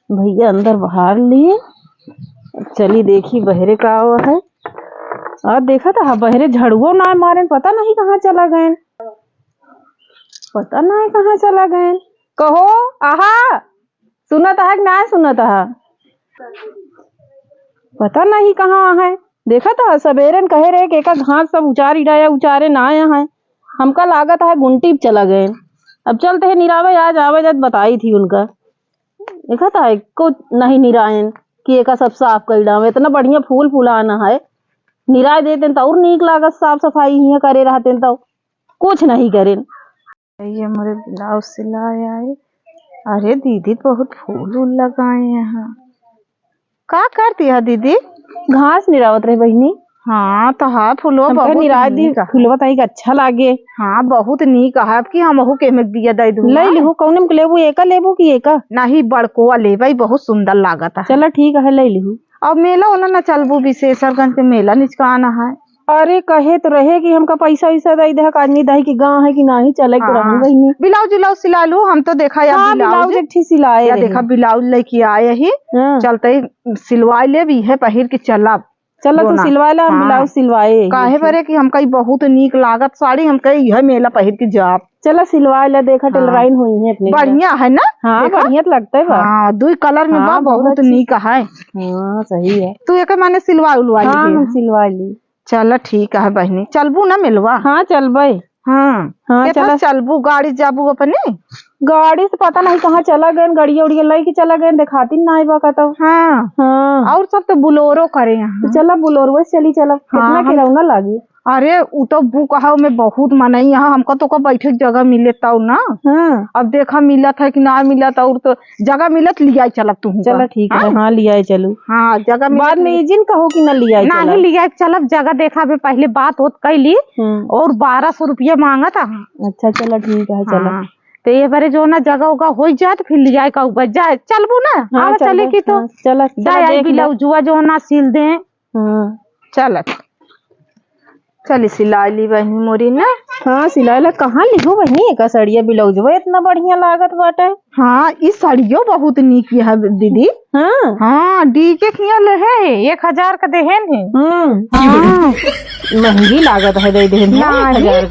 भैया अंदर बाहर लिए। चली देखी बहरे का हुआ है। और देखा था बहरे झड़ुओ ना मारे, पता नहीं कहाँ चला गए, पता नहीं कहाँ चला गए। कहो आहा, सुनत है कि ना सुनत है, पता नहीं कहाँ है। देखा था सवेरे कहे रहे कि एका घास सब उचार इड़ाया, उचारे ना आया है। हमका लागत है गुंटी चला गए। अब चलते है निरावे, आज आवे जब बताई थी उनका। देखा था को नहीं निरायन कि एका सब साफ कर डावे। इतना बढ़िया फूल फुलाना है, निराय देते तो और नीक लागत। साफ सफाई यहाँ करे रहते तो कुछ नहीं करे। ये हमारे ब्लाउज सिलाए आए। अरे दीदी बहुत फूल उल लगाए यहाँ। का करती है दीदी? घास निरावत रहे बहनी। हाँ तो हाँ फूलो बहुत निराय दी फूलवा तई अच्छा लागे। हाँ बहुत नीक है। अब की हम ओहू के में दिया दे दूं। ले लिहू कौन में लेबू, एका लेबू की एका? नहीं बड़कोआ लेबई, बहुत सुंदर लागत है। चलो ठीक है ले लिहू। अब मेला ओला न चलबू, विशेषरगंज के मेला निचकाना है। अरे कहे तो रहे कि हमका पैसा वैसा दे दे, आदमी दही की गाँव है कि नहीं चले तो रहन बहनी। ब्लाउज उलाउज सिला लू, हम तो देखा यार ब्लाउज एक ठीक सिलाए। या देखा ब्लाउज लेके आए ही, चलते सिलवाई ले भी है पहिर के चला। चलो तो सिलवाए ला, ब्लाउज सिलवाए। काहे बरे कि हमका बहुत नीक लागत साड़ी, हमका यह मेला पहिर के जाब। चलो सिलवाए ला, देखा टेलराइन हुई है अपने। बढ़िया है ना? हाँ बढ़िया तो लगता है। हाँ दो कलर में बा बहुत नीक है। हाँ सही है। तू एक माने सिलवा उलवा ली? हाँ हम सिलवा ली। चलो ठीक है बहनी, चलबू ना मिलवा? हाँ चलबे। हाँ हाँ चलो चलबू। गाड़ी जाबू अपने? गाड़ी से पता नहीं कहाँ चला गए, गाड़िया उड़िया लाई के चला गए, दिखाती नहीं बा तो। हाँ हाँ और सब तो बुलोरो करे यहाँ। चला बुलोरो से चली चला। कितना किराया लागी? अरे उ तो बुक में बहुत मनई यहाँ, हमको तो बैठे जगह मिले तो ना। हाँ अब देखा मिलत है कि ना मिलत, और तो जगह मिलत लिया चलत तू। चलो ठीक है। हाँ लिया चलू। हाँ जगह बाद में एजेंट कहो कि ना लिया नहीं लिया चलब। जगह देखा भी पहले बात होत कैली और 1200 रुपया मांगा था। अच्छा चलो ठीक है चलो। तो ये बारे जो ना जगह उगा हो जाए तो फिर लिया का ऊपर जाए चलबू ना। हाँ चले की तो चलो ब्लाउजुआ जो ना सिल दे। चल चल सिला ली बहनी मोरी ना। हाँ सिला ला। कहाँ लिखो बहनी एक सड़िया ब्लाउज इतना बढ़िया लागत बाटे। हाँ इस साड़ियों बहुत नीक है दीदी। हाँ हाँ डी के ले है 1000 का देहन है। हाँ महंगी लागत है दे देहन।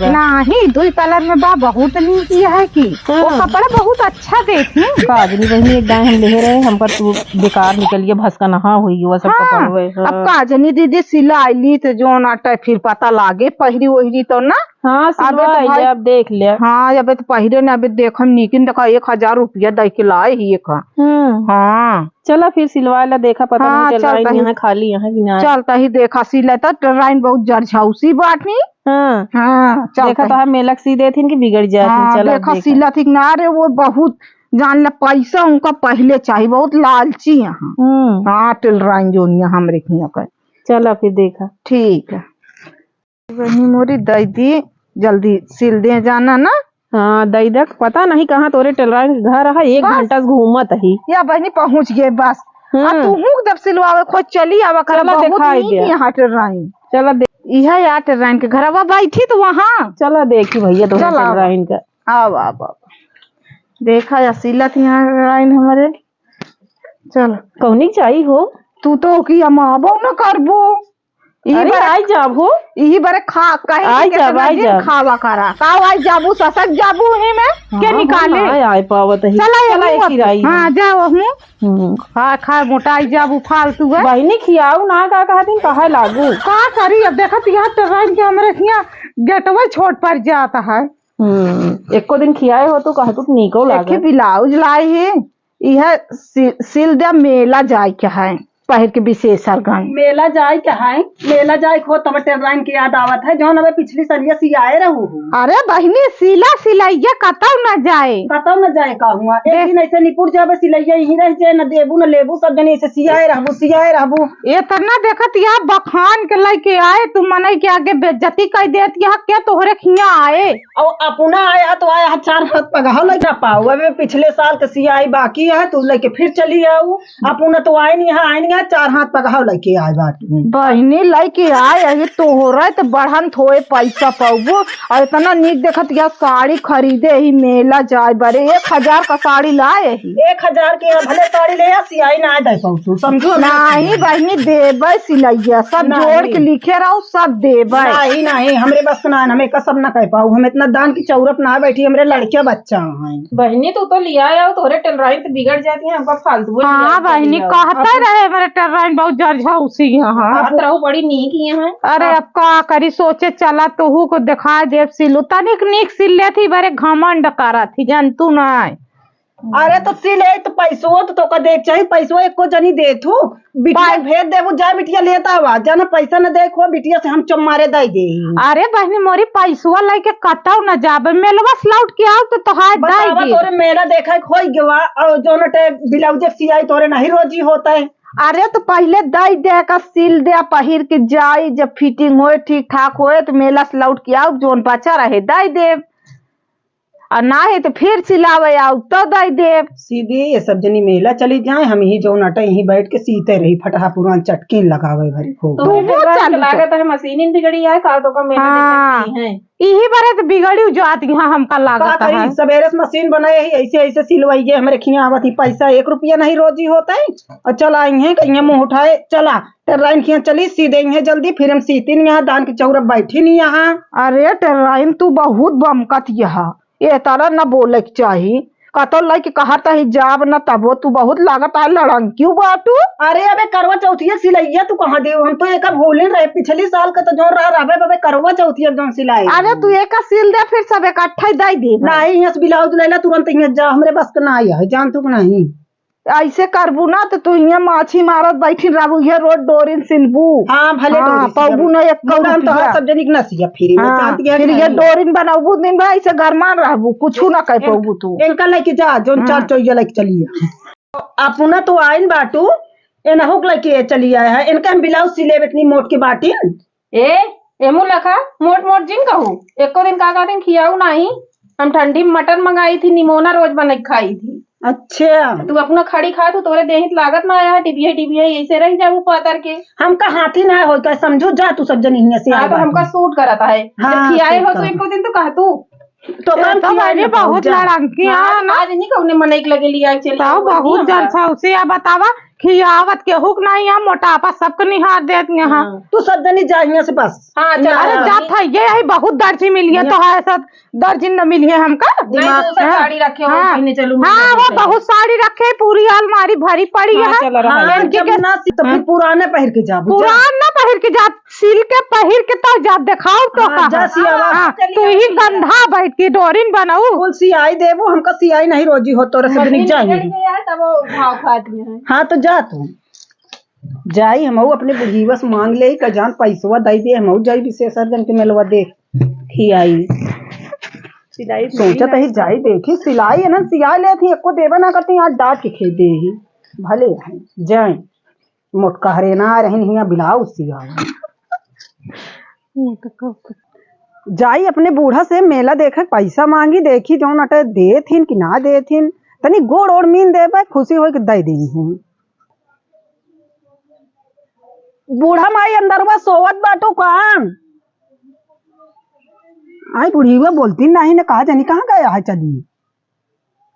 नहीं 2 कलर में बा बहुत नीक है की। वो कपड़ा बहुत अच्छा देती। काजनी बहनी एक दाएं हम ले रहे हमका तू बेकार निकलिए भसका नहा हुई वो सब कपड़ा। अब काजनी दीदी सिलाई ली तो जो नाटा फिर पता लागे पहिरी वही तो ना। हाँ अब देख लिया। हाँ अब तो पहिरे ने अब देखम नीकिन देखा 1000 रुपया दे के लाए ही एक। हाँ चला फिर सिलवा ला, देखा पता नहीं चल यहाँ खाली यहाँ की ना चलता ही देखा सिला तो ट्रेन बहुत जरझौसी बाटनी। हाँ हाँ देखा तो मेलक सी दे थी कि बिगड़ जाती। चलो देखा सिला थी ना रे वो बहुत जान ला पैसा उनका पहले चाहिए, बहुत लालची यहाँ। हाँ टेलराइन जो हमरे का। चला फिर देखा ठीक है वही मोरी दीदी जल्दी सिल दे जाना ना। हाँ दईदक पता नहीं कहाँ तोरे टेलराइन घर है, 1 घंटा घूमत ही या बहनी पहुँच गए बस। तू जब सिलवावे खोज चली आवा कर यहाँ टेलराइन। चलो यह यार टेलराइन के घर अब बैठी तो वहाँ। चलो देखी भैया तो टेलराइन का अब अब देखा या सिला थी यहाँ टेलराइन हमारे। चल कौनी चाहिए हो तू तो कि हम आबो न करबो। अरे आई जाबू यही बारे खा कहे आई जा खावा करा काव आई जाबू ससक जाबू ही में के निकाले आई पावत ही। चला एक खिराई। हां जाओ हम खा खा मोटाई जाबू फालतू है बहनी खियाऊ ना का कहती कहे लागू का करी। अब देखत यहां ट्रेन के हमरे खिया गेटवा छोड़ पर जाता है। एको दिन खियाए हो तो कह तू नीको लागे। ब्लाउज लाई है यह सिल दे मेला जाए क्या है पहिर के विशेषरगंज मेला जाए क्या है। मेला जाए खो तब टेलराइन की याद आवत है जो हमें पिछली सरिया सियाए रहू। अरे बहनी सिला सिलाइया कतौ न जाए का हुआ एक दिन ऐसे निपुर जाबे सिलाइया यही रह जाए न देबू न लेबू सब जने ऐसे सियाए रहबू। इतना देखत या बखान के लेके आए तू मनई के आगे बेइज्जती कर देत या के तोहरे खिया आए और अपना आया तो आया 4 हाथ पगह लगा पाऊ। अबे पिछले साल के सियाई बाकी है तू लेके फिर चली आऊ। अपना तो आए नहीं है है 4 हाथ पगाव लेके आए बाटे। बहनी लेके आए तोहरा तो बढ़न थोड़े पैसा पाबो और इतना निक देखत या साड़ी खरीदे ही मेला जाए बड़े 1000 का साड़ी लाए ही 1000 के भले साड़ी ले सियाई ना दे पाऊ समझो। नहीं बहनी देबे सिलैया सब जोड़ के लिखे रहो सब देबे। नहीं नहीं हमरे बस ना हमें कसम ना कह पाऊ हम इतना दान की चौरप ना बैठी हमरे लड़के बच्चा हैं। बहनी तो लिया आओ तोरे टेलराइन तो बिगड़ जाती है हमका फालतू। हाँ बहनी कहता रहे मेरे टेलराइन बहुत जर्झा उसी यहाँ बड़ी नीक है। अरे अब का करी सोचे चला तू को दिखा देव सिलू तनिक नीक सिल लेती बड़े घमंड करा थी जानतू ना। अरे तो सिले तो पैसो तो का देख चाहिए पैसो एको जनी दे थू बिटिया भेज देबू जाए बिटिया लेता हुआ जाना पैसा न देखो बिटिया से हम चम्मारे दे दे। अरे बहनी मोरी पैसवा लेके कटाऊ न जाबे मेलवा लौट के आओ तो तोहार दे दे। तोरे मेला देखा खोई गवा और जो नटे ब्लाउज सियाई तोरे नहीं रोजी होता है। अरे तो पहले दे दे का सिल दे पहिर के जाई जब फिटिंग होए ठीक ठाक होए तो मेला से लौट के आओ जोन बचा रहे दे दे और ना है तो फिर सिलावे आओ तो दे दे। सीधी ये सब जनी मेला चली जाए हम ही जो नटे यही बैठ के सीते रही फटहा पुरान चटकीन लगावे भरी खूब। तो वो चल लागत है मशीन बिगड़ी है का तो का मेला देखती है यही बारे तो बिगड़ी जाती है हमका लागत है। सवेरे से मशीन बनाए ही ऐसे ऐसे सिलवाइए हमरे खिया आवत ही पैसा 1 रुपया नहीं रोजी होता है और चल आई है कहीं मुंह उठाए चला टेरलाइन खिया चली सी देंगे जल्दी फिर हम सीती नहीं यहाँ दान की चौरप बैठी नहीं यहाँ। अरे टेरलाइन तू बहुत बमकत यहाँ ये तरह न बोले चाहिए कतो लगे कहता ही जाब न तब तू बहुत लागत है लड़ंग क्यों बाटू। अरे अबे करवा चौथिया सिलैया तू कहाँ दे हम तो एक भूले रहे पिछली साल का तो जो रहा करवा चौथिया जो सिलाई। अरे तू एक सिल दे फिर सब इकट्ठा दे दे नहीं यहाँ ब्लाउज लेला तुरंत यहाँ जा हमरे बस का ना आया है जान तू नहीं ऐसे करबू ना तो तू यहाँ माछी मारत बैठी रहबू ये रोड डोरिन सिलबू। हाँ भले पबू न एक सब जनिक न सिया फिर ये डोरिन बनाबू दिन भाई से गरमान रहबू कुछ ना कह पाबू तू इनका लेके जा जोन 4 चौया लेके चलिए अपना तो आइन बाटू एना हुक लेके चली आया है इनका हम ब्लाउज सिले इतनी मोट के बाटिन एमू लखा मोट मोट जिन कहू एको दिन का दिन खियाऊ नहीं हम ठंडी में मटन मंगाई थी निमोना रोज बना खाई थी। अच्छा तू अपना खड़ी खा तू तोरे देहित लागत ना आया टिबिया ऐसे रह जाऊ पातर के हमका हाथी ना हो क्या समझो जा तू सब जनी से तो हमका सूट करता है खियाए हो तो एको दिन तो कह तू तो बहुत लड़ंकी आज नहीं कहने मनाई लगे लिया चलिए बहुत जलसा उसे बतावा खियावत के हुक नहीं है मोटापा सबको निहार देती यहाँ तू सब जनी जाइए से बस। हाँ अरे जात है ये बहुत दर्जी मिली है तो है सब दर्जन न मिली है हमका साड़ी रखे हाँ वो बहुत साड़ी रखे पूरी अलमारी भरी पड़ी है पुराने पहर के जा पुराना पहर के जा सिल के पहर के तो जा दिखाओ तो तू ही गंधा बैठ के डोरिन बनाऊ फुल सियाई देवो हमका सियाई नहीं रोजी हो तो हाँ तो जा तू जाई हम अपने बुढ़ीवा से मांग ले का जान पैसवा दे दे हम जाई विशेषर जन के मेलवा देख खियाई सिलाई सोचत ही जाई देखी सिलाई है ना सिया ले थी एको देवा ना करती आज डांट के खे दे ही भले जाए मोटका हरे ना रही यहाँ ब्लाउज सिया जाई अपने बूढ़ा से मेला देखा पैसा मांगी देखी जो नटे दे थीन कि ना दे थीन तनी गोड़ और मीन दे भाई खुशी हो दे दी है। बूढ़ा माई अंदरवा सोवत बाटो काम आई बुढ़ीवा बोलती नहीं ने कहा जानी कहाँ गया है चली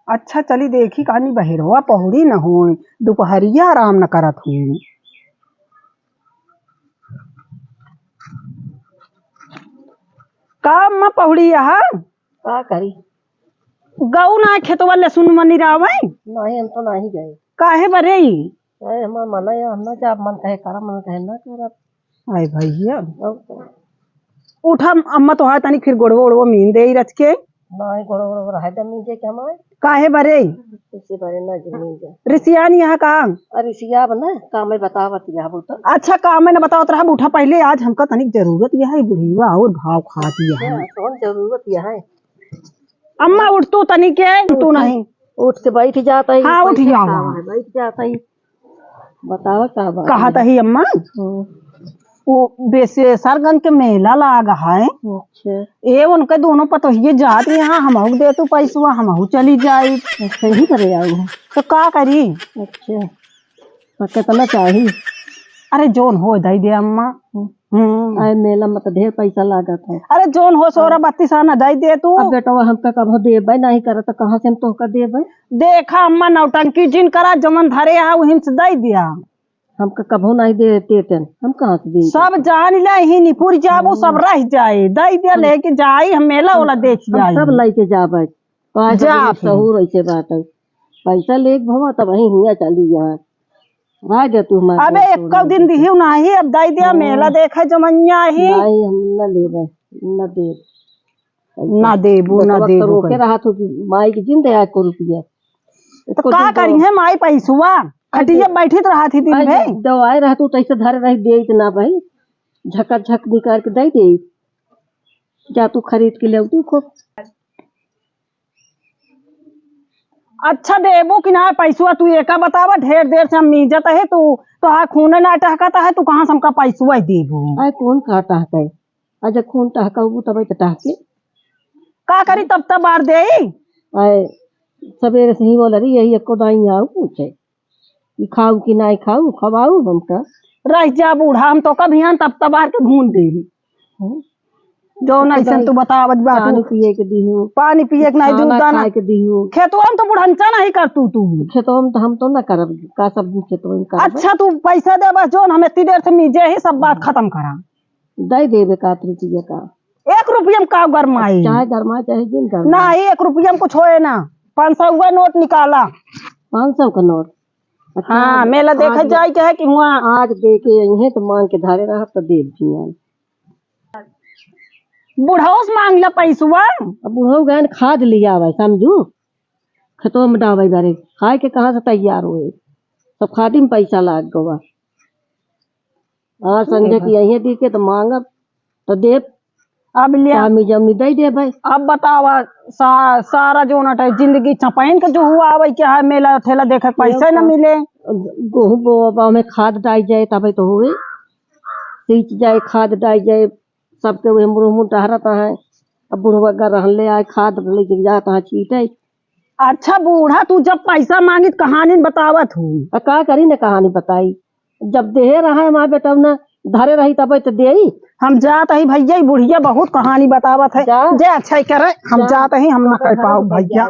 अच्छा चली देखी कहानी बहेरवा पहुड़ी न हो दोपहरिया आराम न करत हूँ काम में पहुड़ी यहाँ का करी गऊ ना खेतवा लहसुन मनी रावे नहीं हम तो नहीं गए काहे बरे हमार मना या हम ना जब मन कहे कर मन कहे ना कर आए भैया उठा अम्मा तो हाथ तनी फिर गोड़वो ओड़वो मीन दे रच के नहीं गोड़वो रह दे मीन के हम काहे बरे इसे बरे ना जमीन जा रिसियान यहाँ कहाँ अरे रिसिया बना काम में बतावत या तो अच्छा काम में न बतावत रहा उठा पहले आज हमका तनिक जरूरत यह है बुढ़ीवा और भाव खाती है कौन जरूरत यह है अम्मा उठ तू तनिक तू नहीं उठ के बैठ जाता है हाँ उठ जाओ बैठ जाता है बतावा कहा था ही अम्मा वो बेसेसरगंज के मेला लागा है अच्छा ये उनके दोनों पतोहिए जाती यहाँ हम दे तू पैसा हम चली जाये सही करे आओ तो का करी अच्छा कितना चाहिए? अरे जोन हो दई दे अम्मा। आए मेला में तो ढेर पैसा लागत है। अरे जोन हो 16-32 आना दई दे तू। अब बेटा हमका कब देबे नहीं करे तो कहाँ से हम तोहका देबे? देखा अम्मा नौटंकी जिन करा जमन धरे आ वहीं से दई दिया। हमका कभो नहीं देते हम कहाँ से देंगे? सब जान ले ही निपुर जाबो सब रह जाए दई दे लेके जाई हम मेला वाला देख जाई सब लेके जाबे जा सहूर ऐसे बात है। पैसा ले भवा तब वहीं हुआ चली यहाँ रह जा तू हमारे। अबे एक दिन दिहियो नहीं अब दई दे मेला देखे जमनिया ही नहीं हम न लेबे न दे ना देबू ना देबू रोके रहा तो माई की जिंदे आए को रुपया तो का करी है माई पैसुआ खटिया बैठित रहा थी दिन भर दवाई रहा तू तैसे धरे रही दे इतना भाई झका झक निकाल के दे दे जा तू खरीद के ले तू खूब। अच्छा देबू कि ना पैसुआ तू एका बतावा ढेर देर से हम मीजत है तू तो हा खून ना टहकता है तू कहाँ से हमका पैसुआ देबू? आए कौन का टहका है आज खून टहकाऊ तब टहके का करी तब बार दे आए सवेरे से ही बोल रही यही एको दाई आओ पूछे खाऊ कि नहीं खाऊ खवाऊ हमका रह जा बूढ़ा हम तो कभी यहाँ तब बार के भून दे जो नहीं तू बतावत पानी पिए के दीहू पानी पिए के नहीं दूध दाना के दीहू खेतवा में तो बुढ़ंचा नहीं कर तू खेतों में तो हम तो ना करब का सब्जी खेतों में करब। अच्छा तू पैसा दे बस जो हम इतनी देर से मीजे ही सब बात खत्म करा दे देवे का रुपये का 1 रुपया में का गरमाई चाहे गरमा चाहे जिन गरमा ना 1 रुपया में कुछ होए ना 500 हुआ नोट निकाला 500 का नोट। हाँ मेला देखे जाए क्या है कि हुआ आज दे के यही तो मांग के धारे रहा तो देव जियान बुढ़ाओस मांग ला पैसुआ अब बुढ़ऊ गए खाद लिया आवे समझू खेतों में डावे बारे खाए के कहाँ से तैयार हुए सब खादी में पैसा लाग गवा। आज संजय की यही दी के तो मांगब तो देव अब लिया जमी दे दे भाई। अब बतावा सारा जो नट है जिंदगी चपैन के जो हुआ आवे क्या है मेला ठेला देखे पैसा न मिले गेहूँ बोआ में खाद डाल जाए तब तो हुए सींच जाए खाद डाल जाए सबके वही मुँह टहरता है। अब बुढ़वा का रहन ले आए खाद लेके जाता है छीटे। अच्छा बूढ़ा तू जब पैसा मांगी तो कहानी बतावत हूँ का करी ने कहानी बताई जब दे रहा है हमारे बेटा न धरे रही तब तो दे हम जात ही भैया बुढ़िया बहुत कहानी बतावत है जे अच्छा करे हम जात ही हम न कर पाओ भैया।